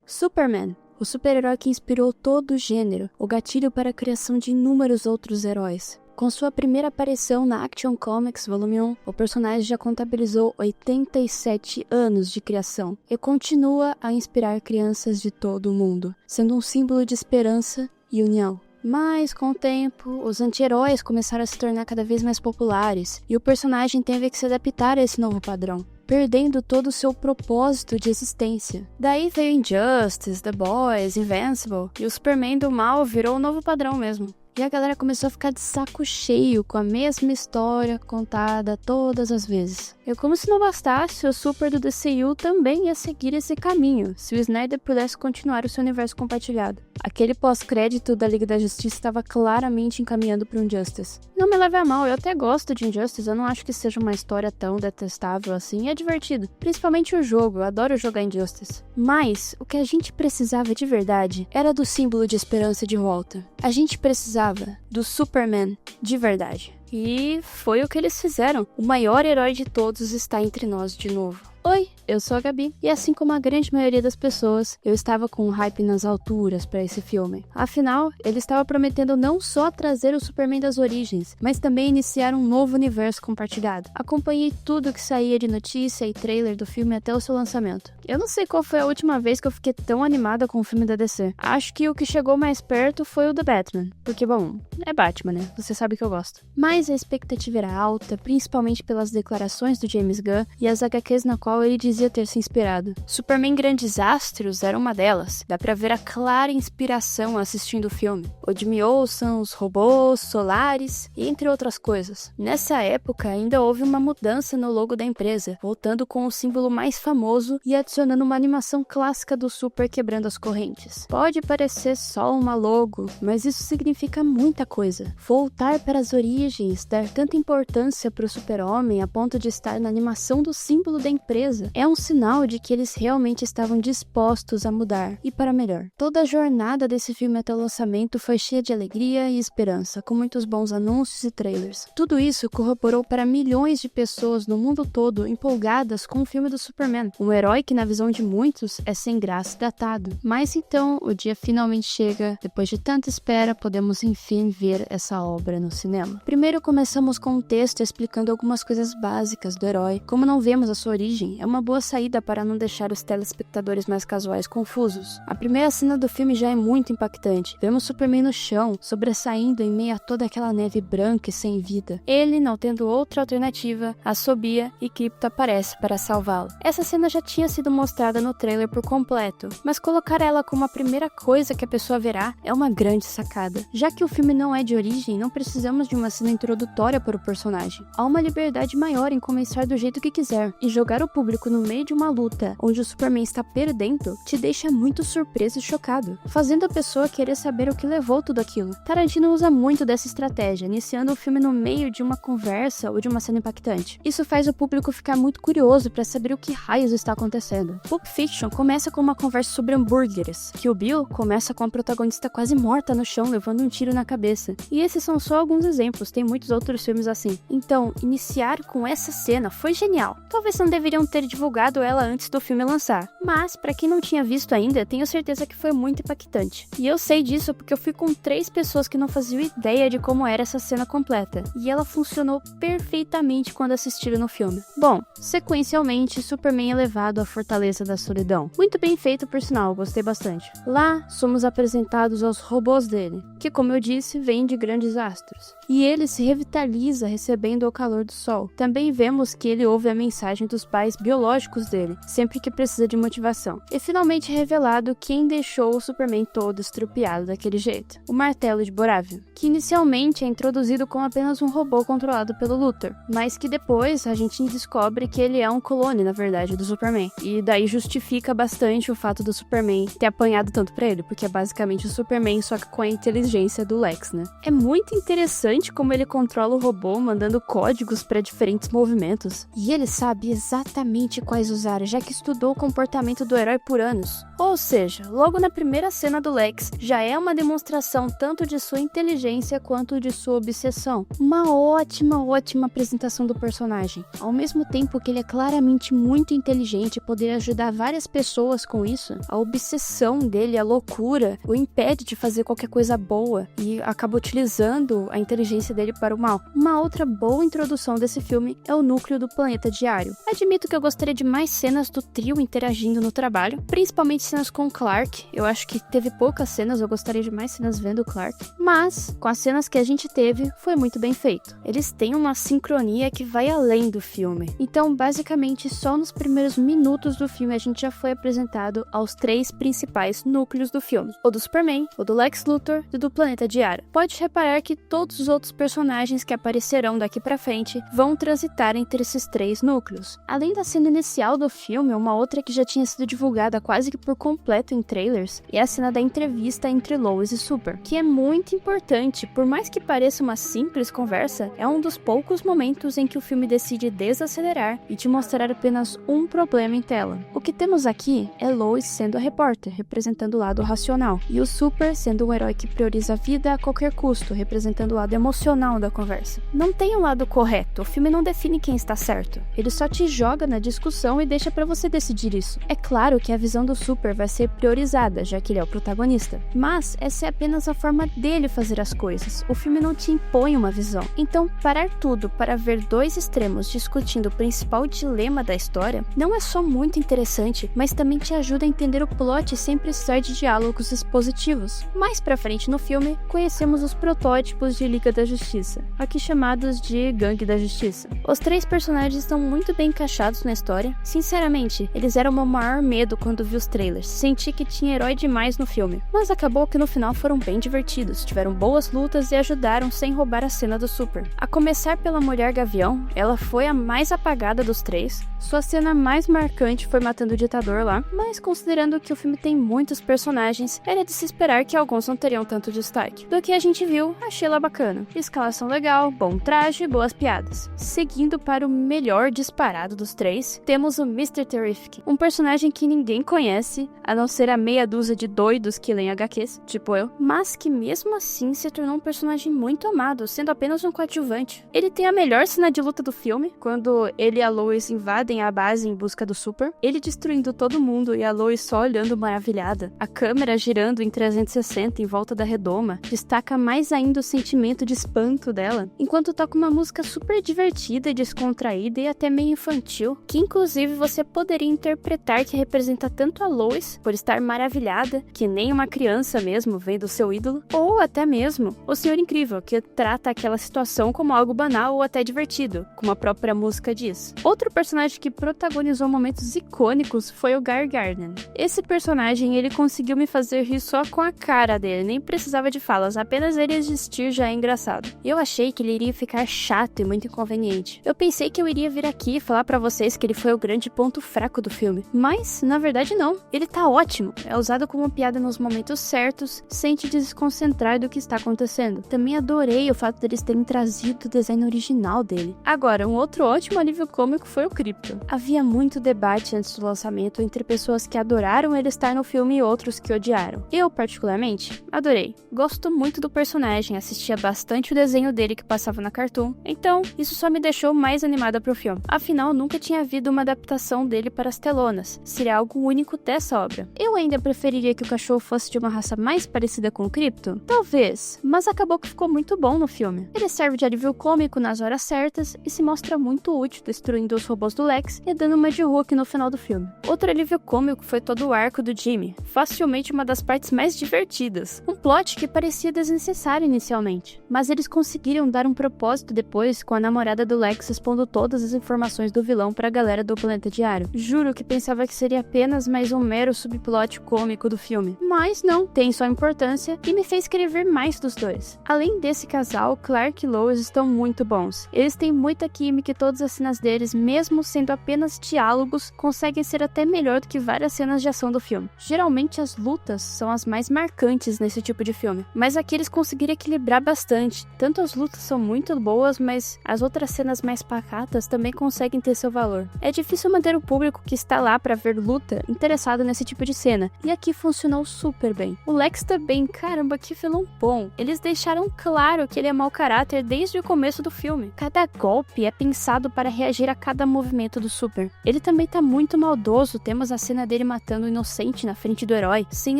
Superman, o super-herói que inspirou todo o gênero, o gatilho para a criação de inúmeros outros heróis. Com sua primeira aparição na Action Comics Volume 1, o personagem já contabilizou 87 anos de criação e continua a inspirar crianças de todo o mundo, sendo um símbolo de esperança e união. Mas, com o tempo, os anti-heróis começaram a se tornar cada vez mais populares, e o personagem teve que se adaptar a esse novo padrão, perdendo todo o seu propósito de existência. Daí veio Injustice, The Boys, Invincible, e o Superman do mal virou o novo padrão mesmo. E a galera começou a ficar de saco cheio com a mesma história contada todas as vezes. E como se não bastasse, o Super do DCU também ia seguir esse caminho, se o Snyder pudesse continuar o seu universo compartilhado. Aquele pós-crédito da Liga da Justiça estava claramente encaminhando para o Injustice. Não me leve a mal, eu até gosto de Injustice, eu não acho que seja uma história tão detestável assim, é divertido. Principalmente o jogo, eu adoro jogar Injustice. Mas, o que a gente precisava de verdade era do símbolo de esperança de volta. A gente precisava do Superman de verdade. E foi o que eles fizeram. O maior herói de todos está entre nós de novo. Oi, eu sou a Gabi, e assim como a grande maioria das pessoas, eu estava com um hype nas alturas para esse filme. Afinal, ele estava prometendo não só trazer o Superman das origens, mas também iniciar um novo universo compartilhado. Acompanhei tudo que saía de notícia e trailer do filme até o seu lançamento. Eu não sei qual foi a última vez que eu fiquei tão animada com o filme da DC. Acho que o que chegou mais perto foi o The Batman, porque, bom, é Batman, né? Você sabe que eu gosto. Mas a expectativa era alta, principalmente pelas declarações do James Gunn e as HQs na qual ele dizia ter se inspirado. Superman Grandes Astros era uma delas. Dá pra ver a clara inspiração assistindo o filme. O Jimmy Olsen, os robôs, Solaris e entre outras coisas. Nessa época ainda houve uma mudança no logo da empresa, voltando com o símbolo mais famoso e adicionando uma animação clássica do Super quebrando as correntes. Pode parecer só uma logo, mas isso significa muita coisa. Voltar para as origens, dar tanta importância para o Super-Homem a ponto de estar na animação do símbolo da empresa é um sinal de que eles realmente estavam dispostos a mudar e para melhor. Toda a jornada desse filme até o lançamento foi cheia de alegria e esperança, com muitos bons anúncios e trailers. Tudo isso corroborou para milhões de pessoas no mundo todo empolgadas com o filme do Superman, um herói que na visão de muitos é sem graça e datado. Mas então o dia finalmente chega, depois de tanta espera podemos enfim ver essa obra no cinema. Primeiro começamos com um texto explicando algumas coisas básicas do herói, como não vemos a sua origem, é uma boa saída para não deixar os telespectadores mais casuais confusos. A primeira cena do filme já é muito impactante. Vemos Superman no chão, sobressaindo em meio a toda aquela neve branca e sem vida. Ele, não tendo outra alternativa, assobia e Krypto aparece para salvá-lo. Essa cena já tinha sido mostrada no trailer por completo, mas colocar ela como a primeira coisa que a pessoa verá é uma grande sacada. Já que o filme não é de origem, não precisamos de uma cena introdutória para o personagem. Há uma liberdade maior em começar do jeito que quiser, e jogar o público no meio de uma luta onde o Superman está perdendo te deixa muito surpreso e chocado, fazendo a pessoa querer saber o que levou tudo aquilo. Tarantino usa muito dessa estratégia, iniciando o filme no meio de uma conversa ou de uma cena impactante. Isso faz o público ficar muito curioso para saber o que raios está acontecendo. Pulp Fiction começa com uma conversa sobre hambúrgueres, que o Bill começa com a protagonista quase morta no chão, levando um tiro na cabeça. E esses são só alguns exemplos, tem muitos outros filmes assim. Então, iniciar com essa cena foi genial. Talvez não deveriam ter divulgado ela antes do filme lançar, mas para quem não tinha visto ainda, tenho certeza que foi muito impactante. E eu sei disso porque eu fui com 3 pessoas que não faziam ideia de como era essa cena completa, e ela funcionou perfeitamente quando assistiram no filme. Bom, sequencialmente, Superman é levado à Fortaleza da Solidão. Muito bem feito, por sinal, gostei bastante. Lá, somos apresentados aos robôs dele, que, como eu disse, vêm de grandes astros. E ele se revitaliza recebendo o calor do sol. Também vemos que ele ouve a mensagem dos pais biológicos dele, sempre que precisa de motivação. E finalmente é revelado quem deixou o Superman todo estrupiado daquele jeito. O Martelo de Borávia, que inicialmente é introduzido como apenas um robô controlado pelo Luthor, mas que depois a gente descobre que ele é um clone, na verdade, do Superman. E daí justifica bastante o fato do Superman ter apanhado tanto pra ele, porque é basicamente o Superman, só que com a inteligência do Lex, né? É muito interessante como ele controla o robô, mandando códigos para diferentes movimentos. E ele sabe exatamente quais usar, já que estudou o comportamento do herói por anos. Ou seja, logo na primeira cena do Lex, já é uma demonstração tanto de sua inteligência quanto de sua obsessão. Uma ótima apresentação do personagem. Ao mesmo tempo que ele é claramente muito inteligente e poderia ajudar várias pessoas com isso, a obsessão dele, a loucura, o impede de fazer qualquer coisa boa e acaba utilizando a inteligência dele para o mal. Uma outra boa introdução desse filme é o núcleo do Planeta Diário. Admito que eu gostaria de mais cenas do trio interagindo no trabalho, principalmente cenas com o Clark. Eu acho que teve poucas cenas, eu gostaria de mais cenas vendo o Clark, mas com as cenas que a gente teve, foi muito bem feito. Eles têm uma sincronia que vai além do filme. Então, basicamente, só nos primeiros minutos do filme a gente já foi apresentado aos 3 principais núcleos do filme: o do Superman, o do Lex Luthor e do Planeta Diário. Pode reparar que todos os outros personagens que aparecerão daqui pra frente vão transitar entre esses 3 núcleos. Além da cena inicial do filme, uma outra que já tinha sido divulgada quase que por completo em trailers é a cena da entrevista entre Lois e Super, que é muito importante. Por mais que pareça uma simples conversa, é um dos poucos momentos em que o filme decide desacelerar e te mostrar apenas um problema em tela. O que temos aqui é Lois sendo a repórter, representando o lado racional, e o Super sendo um herói que prioriza a vida a qualquer custo, representando o lado emocional da conversa. Não tem um lado correto, o filme não define quem está certo, ele só te joga na discussão e deixa pra você decidir isso. É claro que a visão do Super vai ser priorizada, já que ele é o protagonista, mas essa é apenas a forma dele fazer as coisas. O filme não te impõe uma visão. Então, parar tudo para ver 2 extremos discutindo o principal dilema da história não é só muito interessante, mas também te ajuda a entender o plot sem precisar de diálogos expositivos. Mais pra frente no filme, conhecemos os protótipos de Liga da Justiça, aqui chamados de Gangue da Justiça. Os 3 personagens estão muito bem encaixados na história. Sinceramente, eles eram o meu maior medo quando vi os trailers. Senti que tinha herói demais no filme, mas acabou que no final foram bem divertidos, tiveram boas lutas e ajudaram sem roubar a cena do Super. A começar pela Mulher Gavião, ela foi a mais apagada dos 3. Sua cena mais marcante foi matando o ditador lá, mas considerando que o filme tem muitos personagens, era de se esperar que alguns não teriam tanto destaque. Do que a gente viu, achei ela bacana. Escalação legal, bom traje e boas piadas. Seguindo para o melhor disparado dos 3, temos o Mr. Terrific, um personagem que ninguém conhece, a não ser a meia dúzia de doidos que leem HQs, tipo eu, mas que mesmo assim se tornou um personagem muito amado, sendo apenas um coadjuvante. Ele tem a melhor cena de luta do filme, quando ele e a Lois invadem a base em busca do Super, ele destruindo todo mundo e a Lois só olhando maravilhada. A câmera girando em 360 em volta da redoma destaca mais ainda o sentimento de espanto dela, enquanto toca uma música super divertida e descontraída e até meio infantil, que inclusive você poderia interpretar que representa tanto a Lois, por estar maravilhada, que nem uma criança mesmo vendo seu ídolo, ou até mesmo o Senhor Incrível, que trata aquela situação como algo banal ou até divertido, como a própria música diz. Outro personagem que protagonizou momentos icônicos foi o Guy Gardner. Esse personagem, ele conseguiu me fazer rir só com a cara dele, nem precisava de falas, apenas ele existir já é engraçado. Eu achei que ele iria ficar chato e muito inconveniente. Eu pensei que eu iria vir aqui e falar pra vocês que ele foi o grande ponto fraco do filme, mas na verdade não, ele tá ótimo, é usado como piada nos momentos certos, sem te desconcentrar do que está acontecendo. Também adorei o fato deles terem trazido o design original dele. Agora, um outro ótimo alívio cômico foi o Krypto. Havia muito debate antes do lançamento entre pessoas que adoraram ele estar no filme e outros que odiaram. Eu, particularmente, adorei. Gosto muito do personagem, assistia bastante o desenho dele que passava na Cartoon, então isso só me deixou mais animada pro filme. Afinal, nunca tinha havido uma adaptação dele para as telonas, seria algo único dessa obra. Eu ainda preferiria que o cachorro fosse de uma raça mais parecida com o Krypto? Talvez, mas acabou que ficou muito bom no filme. Ele serve de alívio cômico nas horas certas e se mostra muito útil destruindo os robôs do Lex e dando uma de Hulk no final do filme. Outro alívio cômico foi todo o arco do Jimmy, facilmente uma das partes mais divertidas. Um plot que parecia desnecessário inicialmente, mas eles conseguiram dar um propósito depois com a namorada do Lex expondo todas as informações do vilão pra galera do Planeta Diário. Juro que pensava que seria apenas mais um mero subplot cômico do filme, mas não, tem sua importância e me fez querer ver mais dos dois. Além desse casal, Clark e Lois estão muito bons. Eles têm muita química e todas as cenas deles, mesmo sendo apenas diálogos, conseguem ser até melhor do que várias cenas de ação do filme. Geralmente as lutas são as mais marcantes nesse tipo de filme, mas aqui eles conseguiram equilibrar bastante. Tanto as lutas são muito boas, mas as outras cenas mais pacatas também conseguem ter seu valor. É difícil manter o público que está lá para ver luta interessado focado nesse tipo de cena, e aqui funcionou super bem. O Lex também, caramba, que vilão bom. Eles deixaram claro que ele é mau caráter desde o começo do filme. Cada golpe é pensado para reagir a cada movimento do Super. Ele também tá muito maldoso, temos a cena dele matando o inocente na frente do herói, sem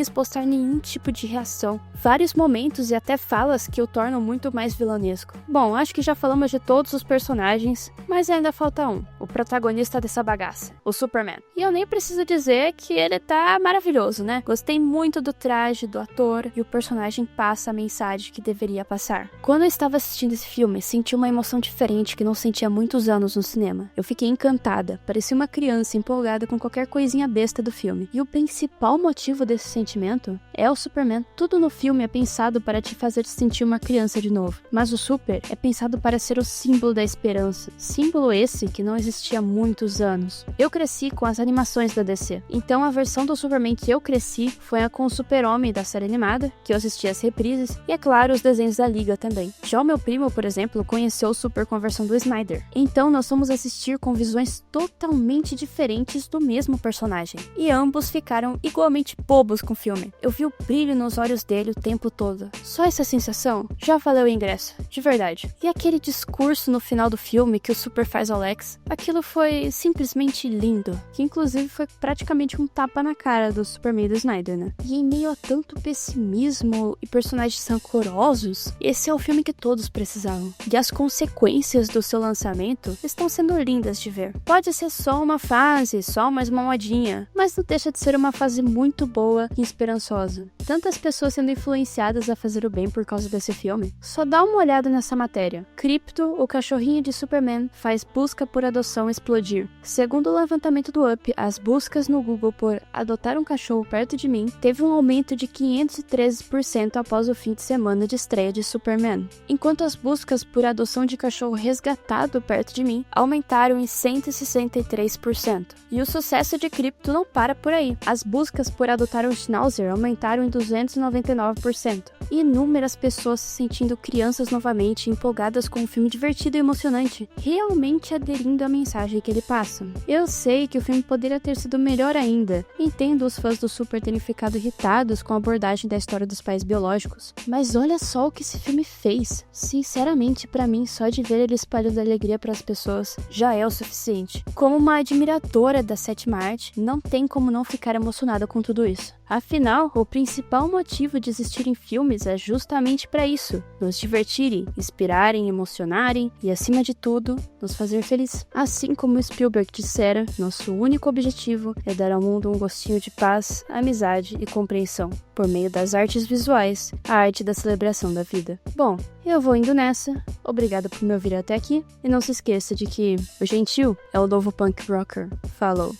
expostar nenhum tipo de reação. Vários momentos e até falas que o tornam muito mais vilanesco. Bom, acho que já falamos de todos os personagens, mas ainda falta um, o protagonista dessa bagaça, o Superman. E eu nem preciso dizer que ele tá maravilhoso, né? Gostei muito do traje, do ator, e o personagem passa a mensagem que deveria passar. Quando eu estava assistindo esse filme, senti uma emoção diferente que não sentia há muitos anos no cinema. Eu fiquei encantada, parecia uma criança empolgada com qualquer coisinha besta do filme. E o principal motivo desse sentimento é o Superman. Tudo no filme é pensado para te fazer sentir uma criança de novo, mas o Super é pensado para ser o símbolo da esperança. Símbolo esse que não existia há muitos anos. Eu cresci com as animações da DC, então a versão do Superman que eu cresci foi a com o Super-Homem da série animada, que eu assisti as reprises, e é claro, os desenhos da Liga também. Já o meu primo, por exemplo, conheceu o Super com a versão do Snyder. Então nós fomos assistir com visões totalmente diferentes do mesmo personagem. E ambos ficaram igualmente bobos com o filme. Eu vi o brilho nos olhos dele o tempo todo. Só essa sensação já valeu o ingresso, de verdade. E aquele discurso no final do filme que o Super faz ao Lex, aquilo foi simplesmente lindo. Que inclusive foi praticamente um tapa na cara do Superman do Snyder, né? E em meio a tanto pessimismo e personagens rancorosos, esse é o filme que todos precisavam. E as consequências do seu lançamento estão sendo lindas de ver. Pode ser só uma fase, só mais uma modinha, mas não deixa de ser uma fase muito boa e esperançosa. Tantas pessoas sendo influenciadas a fazer o bem por causa desse filme. Só dá uma olhada nessa matéria. Krypto, o cachorrinho de Superman, faz busca por adoção explodir. Segundo o levantamento do Up, as buscas no Google por adotar um cachorro perto de mim teve um aumento de 513% após o fim de semana de estreia de Superman. Enquanto as buscas por adoção de cachorro resgatado perto de mim aumentaram em 163%. E o sucesso de Krypto não para por aí. As buscas por adotar um Schnauzer aumentaram em 299%. E inúmeras pessoas se sentindo crianças novamente, empolgadas com um filme divertido e emocionante, realmente aderindo à mensagem que ele passa. Eu sei que o filme poderia ter sido melhor ainda. Entendo os fãs do Super terem ficado irritados com a abordagem da história dos pais biológicos, mas olha só o que esse filme fez. Sinceramente, pra mim, só de ver ele espalhando alegria para as pessoas já é o suficiente. Como uma admiradora da sétima arte, não tem como não ficar emocionada com tudo isso. Afinal, o principal motivo de existirem filmes é justamente para isso: nos divertirem, inspirarem, emocionarem e, acima de tudo, nos fazer felizes. Assim como Spielberg dissera, nosso único objetivo é dar ao mundo um gostinho de paz, amizade e compreensão, por meio das artes visuais, a arte da celebração da vida. Bom, eu vou indo nessa. Obrigada por me ouvir até aqui. E não se esqueça de que o gentil é o novo punk rocker. Falou!